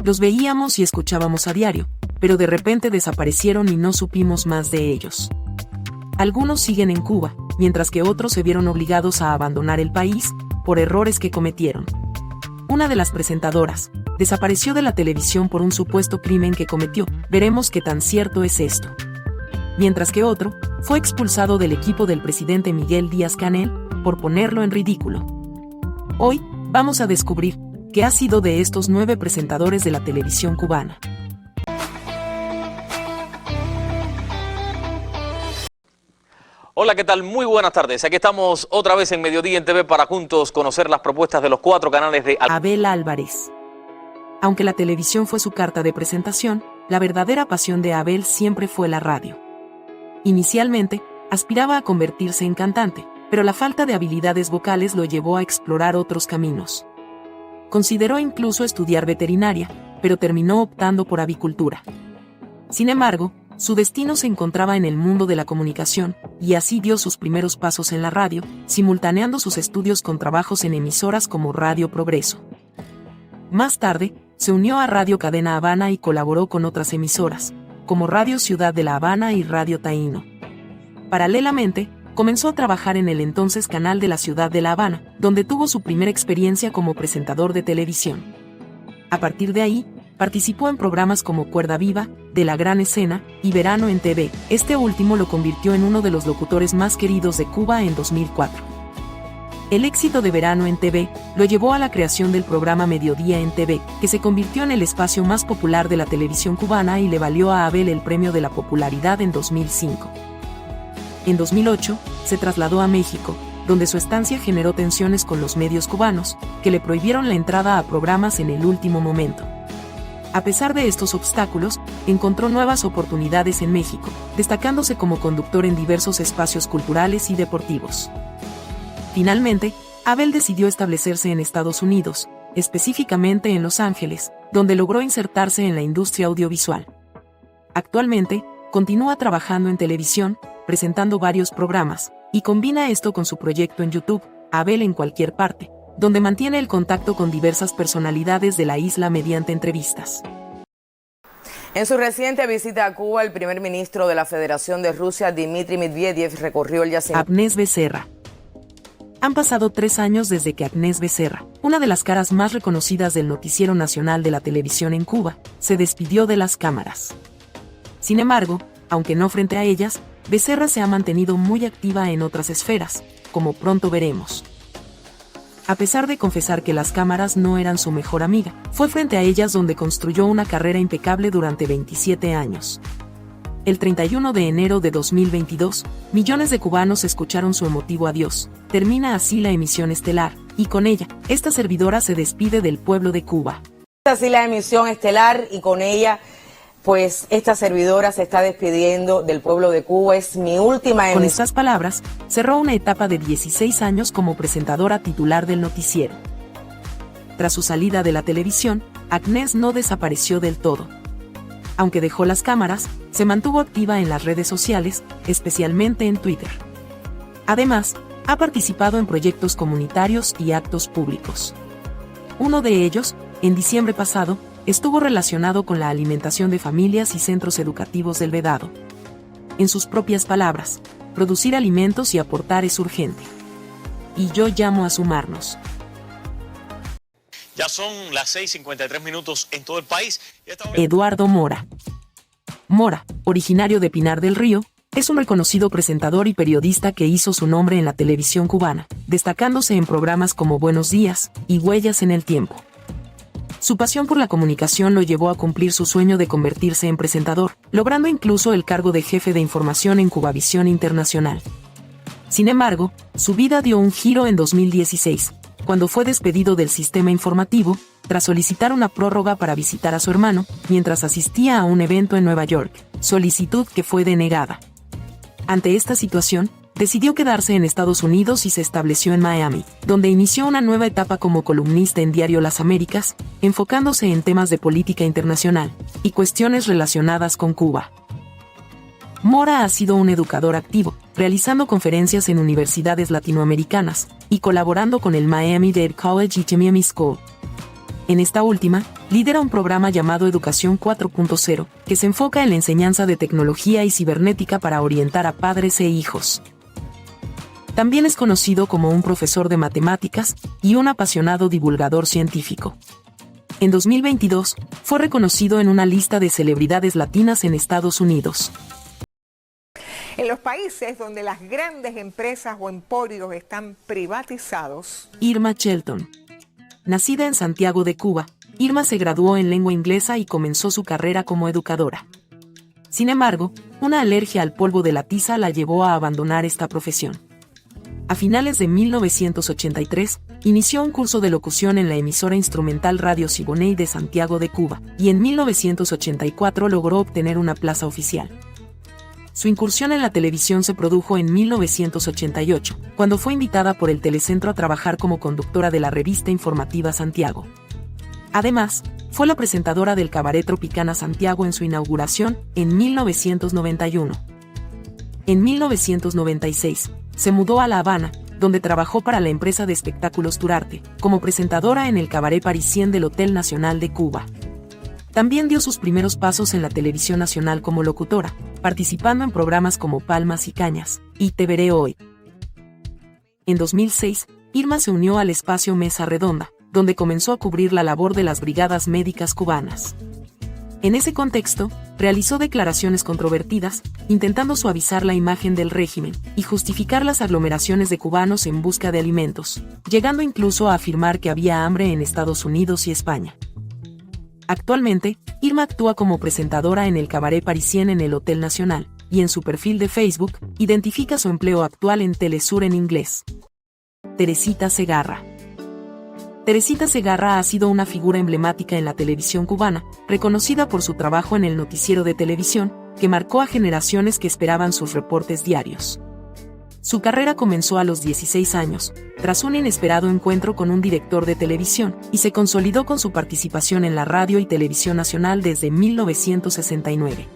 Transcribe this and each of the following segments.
Los veíamos y escuchábamos a diario, pero de repente desaparecieron y no supimos más de ellos. Algunos siguen en Cuba, mientras que otros se vieron obligados a abandonar el país por errores que cometieron. Una de las presentadoras desapareció de la televisión por un supuesto crimen que cometió. Veremos qué tan cierto es esto. Mientras que otro fue expulsado del equipo del presidente Miguel Díaz-Canel por ponerlo en ridículo. Hoy vamos a descubrir qué ha sido de estos 9 presentadores de la televisión cubana. Hola, ¿qué tal? Muy buenas tardes. Aquí estamos otra vez en Mediodía en TV para juntos conocer las propuestas de los 4 canales de Abel Álvarez. Aunque la televisión fue su carta de presentación, la verdadera pasión de Abel siempre fue la radio. Inicialmente, aspiraba a convertirse en cantante, pero la falta de habilidades vocales lo llevó a explorar otros caminos. Consideró incluso estudiar veterinaria, pero terminó optando por avicultura. Sin embargo, su destino se encontraba en el mundo de la comunicación, y así dio sus primeros pasos en la radio, simultaneando sus estudios con trabajos en emisoras como Radio Progreso. Más tarde, se unió a Radio Cadena Habana y colaboró con otras emisoras, como Radio Ciudad de La Habana y Radio Taíno. Paralelamente, comenzó a trabajar en el entonces Canal de la Ciudad de La Habana, donde tuvo su primera experiencia como presentador de televisión. A partir de ahí, participó en programas como Cuerda Viva, De la Gran Escena y Verano en TV. Este último lo convirtió en uno de los locutores más queridos de Cuba en 2004. El éxito de Verano en TV lo llevó a la creación del programa Mediodía en TV, que se convirtió en el espacio más popular de la televisión cubana y le valió a Abel el premio de la popularidad en 2005. En 2008, se trasladó a México, donde su estancia generó tensiones con los medios cubanos, que le prohibieron la entrada a programas en el último momento. A pesar de estos obstáculos, encontró nuevas oportunidades en México, destacándose como conductor en diversos espacios culturales y deportivos. Finalmente, Abel decidió establecerse en Estados Unidos, específicamente en Los Ángeles, donde logró insertarse en la industria audiovisual. Actualmente, continúa trabajando en televisión, presentando varios programas, y combina esto con su proyecto en YouTube, Abel en cualquier parte, donde mantiene el contacto con diversas personalidades de la isla mediante entrevistas. En su reciente visita a Cuba, el primer ministro de la Federación de Rusia, Dmitry Medvedev, recorrió el yacimiento. Agnès Becerra. Han pasado 3 años desde que Agnès Becerra, una de las caras más reconocidas del noticiero nacional de la televisión en Cuba, se despidió de las cámaras. Sin embargo, aunque no frente a ellas, Becerra se ha mantenido muy activa en otras esferas, como pronto veremos. A pesar de confesar que las cámaras no eran su mejor amiga, fue frente a ellas donde construyó una carrera impecable durante 27 años. El 31 de enero de 2022, millones de cubanos escucharon su emotivo adiós. Termina así la emisión estelar, y con ella, esta servidora se despide del pueblo de Cuba. Así la emisión estelar y con ella, pues esta servidora se está despidiendo del pueblo de Cuba. Es mi última emisión. Con estas palabras, cerró una etapa de 16 años como presentadora titular del noticiero. Tras su salida de la televisión, Agnès no desapareció del todo. Aunque dejó las cámaras, se mantuvo activa en las redes sociales, especialmente en Twitter. Además, ha participado en proyectos comunitarios y actos públicos. Uno de ellos, en diciembre pasado, estuvo relacionado con la alimentación de familias y centros educativos del Vedado. En sus propias palabras, producir alimentos y aportar es urgente. Y yo llamo a sumarnos. Ya son las 6:53 minutos en todo el país. Eduardo Mora. Mora, originario de Pinar del Río, es un reconocido presentador y periodista que hizo su nombre en la televisión cubana, destacándose en programas como Buenos Días y Huellas en el Tiempo. Su pasión por la comunicación lo llevó a cumplir su sueño de convertirse en presentador, logrando incluso el cargo de jefe de información en Cubavisión Internacional. Sin embargo, su vida dio un giro en 2016, cuando fue despedido del sistema informativo, tras solicitar una prórroga para visitar a su hermano, mientras asistía a un evento en Nueva York, solicitud que fue denegada. Ante esta situación, decidió quedarse en Estados Unidos y se estableció en Miami, donde inició una nueva etapa como columnista en Diario Las Américas, enfocándose en temas de política internacional y cuestiones relacionadas con Cuba. Mora ha sido un educador activo, realizando conferencias en universidades latinoamericanas y colaborando con el Miami-Dade College y Miami School. En esta última, lidera un programa llamado Educación 4.0, que se enfoca en la enseñanza de tecnología y cibernética para orientar a padres e hijos. También es conocido como un profesor de matemáticas y un apasionado divulgador científico. En 2022, fue reconocido en una lista de celebridades latinas en Estados Unidos. En los países donde las grandes empresas o emporios están privatizados. Irma Shelton. Nacida en Santiago de Cuba, Irma se graduó en lengua inglesa y comenzó su carrera como educadora. Sin embargo, una alergia al polvo de la tiza la llevó a abandonar esta profesión. A finales de 1983, inició un curso de locución en la emisora instrumental Radio Siboney de Santiago de Cuba, y en 1984 logró obtener una plaza oficial. Su incursión en la televisión se produjo en 1988, cuando fue invitada por el Telecentro a trabajar como conductora de la revista informativa Santiago. Además, fue la presentadora del cabaret Tropicana Santiago en su inauguración, en 1991. En 1996, se mudó a La Habana, donde trabajó para la empresa de espectáculos Turarte, como presentadora en el cabaret parisien del Hotel Nacional de Cuba. También dio sus primeros pasos en la televisión nacional como locutora, participando en programas como Palmas y Cañas, y Te Veré Hoy. En 2006, Irma se unió al espacio Mesa Redonda, donde comenzó a cubrir la labor de las brigadas médicas cubanas. En ese contexto, realizó declaraciones controvertidas, intentando suavizar la imagen del régimen y justificar las aglomeraciones de cubanos en busca de alimentos, llegando incluso a afirmar que había hambre en Estados Unidos y España. Actualmente, Irma actúa como presentadora en el cabaret parisien en el Hotel Nacional, y en su perfil de Facebook, identifica su empleo actual en Telesur en inglés. Teresita Segarra. Teresita Segarra ha sido una figura emblemática en la televisión cubana, reconocida por su trabajo en el noticiero de televisión, que marcó a generaciones que esperaban sus reportes diarios. Su carrera comenzó a los 16 años, tras un inesperado encuentro con un director de televisión, y se consolidó con su participación en la radio y televisión nacional desde 1969.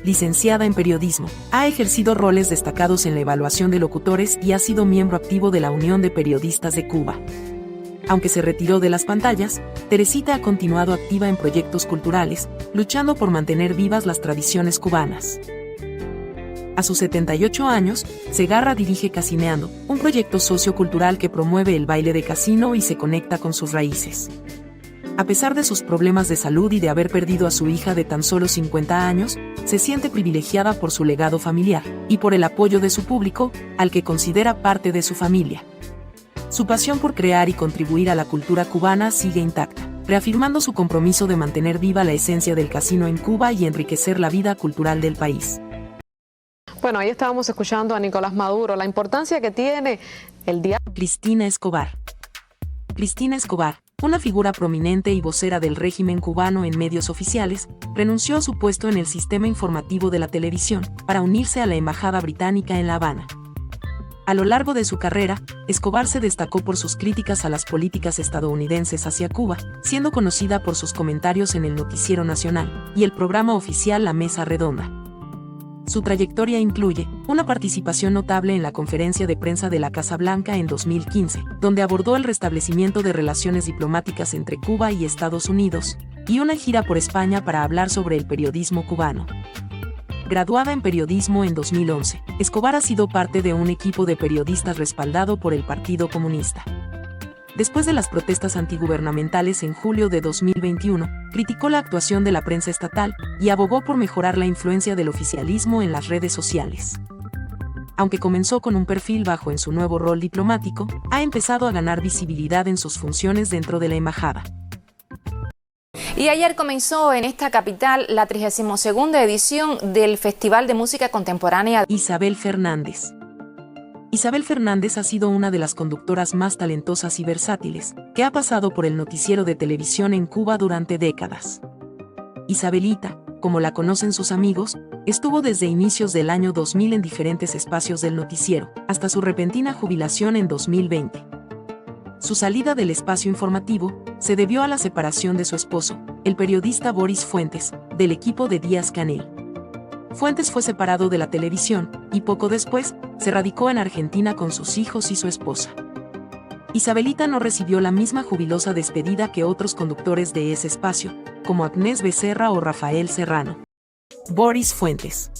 Licenciada en periodismo, ha ejercido roles destacados en la evaluación de locutores y ha sido miembro activo de la Unión de Periodistas de Cuba. Aunque se retiró de las pantallas, Teresita ha continuado activa en proyectos culturales, luchando por mantener vivas las tradiciones cubanas. A sus 78 años, Segarra dirige Casineando, un proyecto sociocultural que promueve el baile de casino y se conecta con sus raíces. A pesar de sus problemas de salud y de haber perdido a su hija de tan solo 50 años, se siente privilegiada por su legado familiar y por el apoyo de su público, al que considera parte de su familia. Su pasión por crear y contribuir a la cultura cubana sigue intacta, reafirmando su compromiso de mantener viva la esencia del casino en Cuba y enriquecer la vida cultural del país. Bueno, ahí estábamos escuchando a Nicolás Maduro, la importancia que tiene el día. Cristina Escobar. Cristina Escobar, una figura prominente y vocera del régimen cubano en medios oficiales, renunció a su puesto en el sistema informativo de la televisión para unirse a la embajada británica en La Habana. A lo largo de su carrera, Escobar se destacó por sus críticas a las políticas estadounidenses hacia Cuba, siendo conocida por sus comentarios en el Noticiero Nacional y el programa oficial La Mesa Redonda. Su trayectoria incluye una participación notable en la conferencia de prensa de la Casa Blanca en 2015, donde abordó el restablecimiento de relaciones diplomáticas entre Cuba y Estados Unidos, y una gira por España para hablar sobre el periodismo cubano. Graduada en periodismo en 2011, Escobar ha sido parte de un equipo de periodistas respaldado por el Partido Comunista. Después de las protestas antigubernamentales en julio de 2021, criticó la actuación de la prensa estatal y abogó por mejorar la influencia del oficialismo en las redes sociales. Aunque comenzó con un perfil bajo en su nuevo rol diplomático, ha empezado a ganar visibilidad en sus funciones dentro de la embajada. Y ayer comenzó en esta capital la 32ª edición del Festival de Música Contemporánea. Isabel Fernández. Isabel Fernández ha sido una de las conductoras más talentosas y versátiles que ha pasado por el noticiero de televisión en Cuba durante décadas. Isabelita, como la conocen sus amigos, estuvo desde inicios del año 2000 en diferentes espacios del noticiero, hasta su repentina jubilación en 2020. Su salida del espacio informativo se debió a la separación de su esposo, el periodista Boris Fuentes, del equipo de Díaz-Canel. Fuentes fue separado de la televisión y poco después se radicó en Argentina con sus hijos y su esposa. Isabelita no recibió la misma jubilosa despedida que otros conductores de ese espacio, como Agnés Becerra o Rafael Serrano. Boris Fuentes.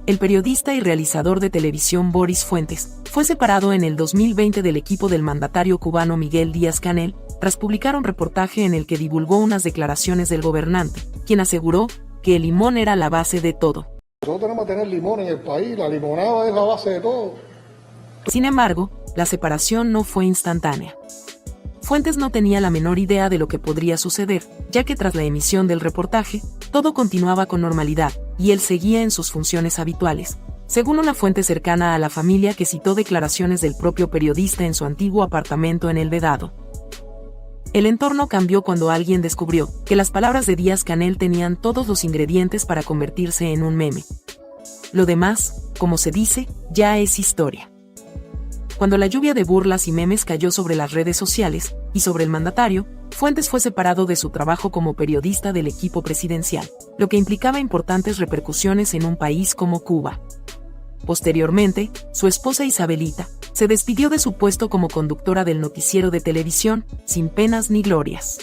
El periodista y realizador de televisión Boris Fuentes fue separado en el 2020 del equipo del mandatario cubano Miguel Díaz-Canel, tras publicar un reportaje en el que divulgó unas declaraciones del gobernante, quien aseguró que el limón era la base de todo. Nosotros tenemos que tener limón en el país, la limonada es la base de todo. Sin embargo, la separación no fue instantánea. Fuentes no tenía la menor idea de lo que podría suceder, ya que tras la emisión del reportaje, todo continuaba con normalidad, y él seguía en sus funciones habituales, según una fuente cercana a la familia que citó declaraciones del propio periodista en su antiguo apartamento en El Vedado. El entorno cambió cuando alguien descubrió que las palabras de Díaz-Canel tenían todos los ingredientes para convertirse en un meme. Lo demás, como se dice, ya es historia. Cuando la lluvia de burlas y memes cayó sobre las redes sociales y sobre el mandatario, Fuentes fue separado de su trabajo como periodista del equipo presidencial, lo que implicaba importantes repercusiones en un país como Cuba. Posteriormente, su esposa Isabelita se despidió de su puesto como conductora del noticiero de televisión, sin penas ni glorias.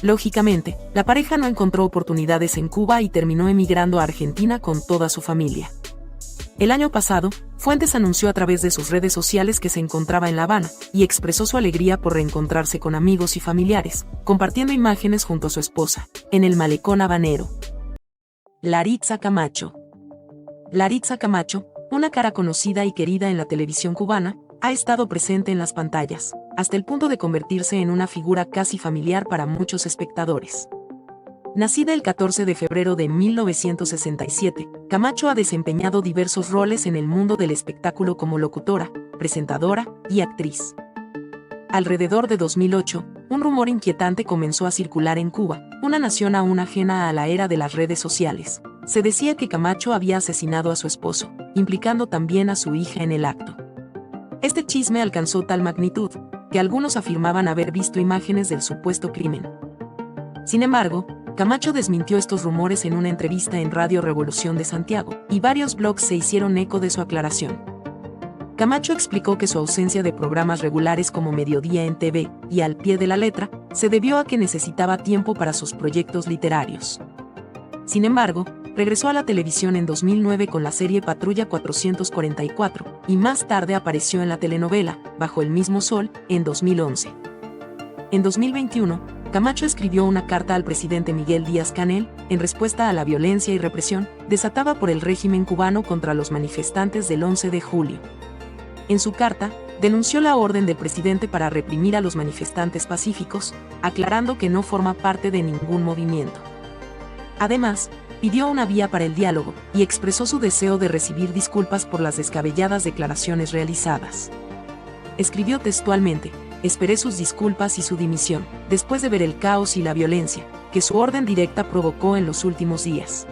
Lógicamente, la pareja no encontró oportunidades en Cuba y terminó emigrando a Argentina con toda su familia. El año pasado, Fuentes anunció a través de sus redes sociales que se encontraba en La Habana y expresó su alegría por reencontrarse con amigos y familiares, compartiendo imágenes junto a su esposa, en el malecón habanero. Laritza Camacho. Laritza Camacho, una cara conocida y querida en la televisión cubana, ha estado presente en las pantallas, hasta el punto de convertirse en una figura casi familiar para muchos espectadores. Nacida el 14 de febrero de 1967, Camacho ha desempeñado diversos roles en el mundo del espectáculo como locutora, presentadora y actriz. Alrededor de 2008, un rumor inquietante comenzó a circular en Cuba, una nación aún ajena a la era de las redes sociales. Se decía que Camacho había asesinado a su esposo, implicando también a su hija en el acto. Este chisme alcanzó tal magnitud, que algunos afirmaban haber visto imágenes del supuesto crimen. Sin embargo, Camacho desmintió estos rumores en una entrevista en Radio Revolución de Santiago, y varios blogs se hicieron eco de su aclaración. Camacho explicó que su ausencia de programas regulares como Mediodía en TV y Al Pie de la Letra se debió a que necesitaba tiempo para sus proyectos literarios. Sin embargo, regresó a la televisión en 2009 con la serie Patrulla 444, y más tarde apareció en la telenovela Bajo el mismo sol, en 2011. En 2021, Camacho escribió una carta al presidente Miguel Díaz-Canel en respuesta a la violencia y represión desatada por el régimen cubano contra los manifestantes del 11 de julio. En su carta, denunció la orden del presidente para reprimir a los manifestantes pacíficos, aclarando que no forma parte de ningún movimiento. Además, pidió una vía para el diálogo y expresó su deseo de recibir disculpas por las descabelladas declaraciones realizadas. Escribió textualmente: "Esperé sus disculpas y su dimisión, después de ver el caos y la violencia que su orden directa provocó en los últimos días".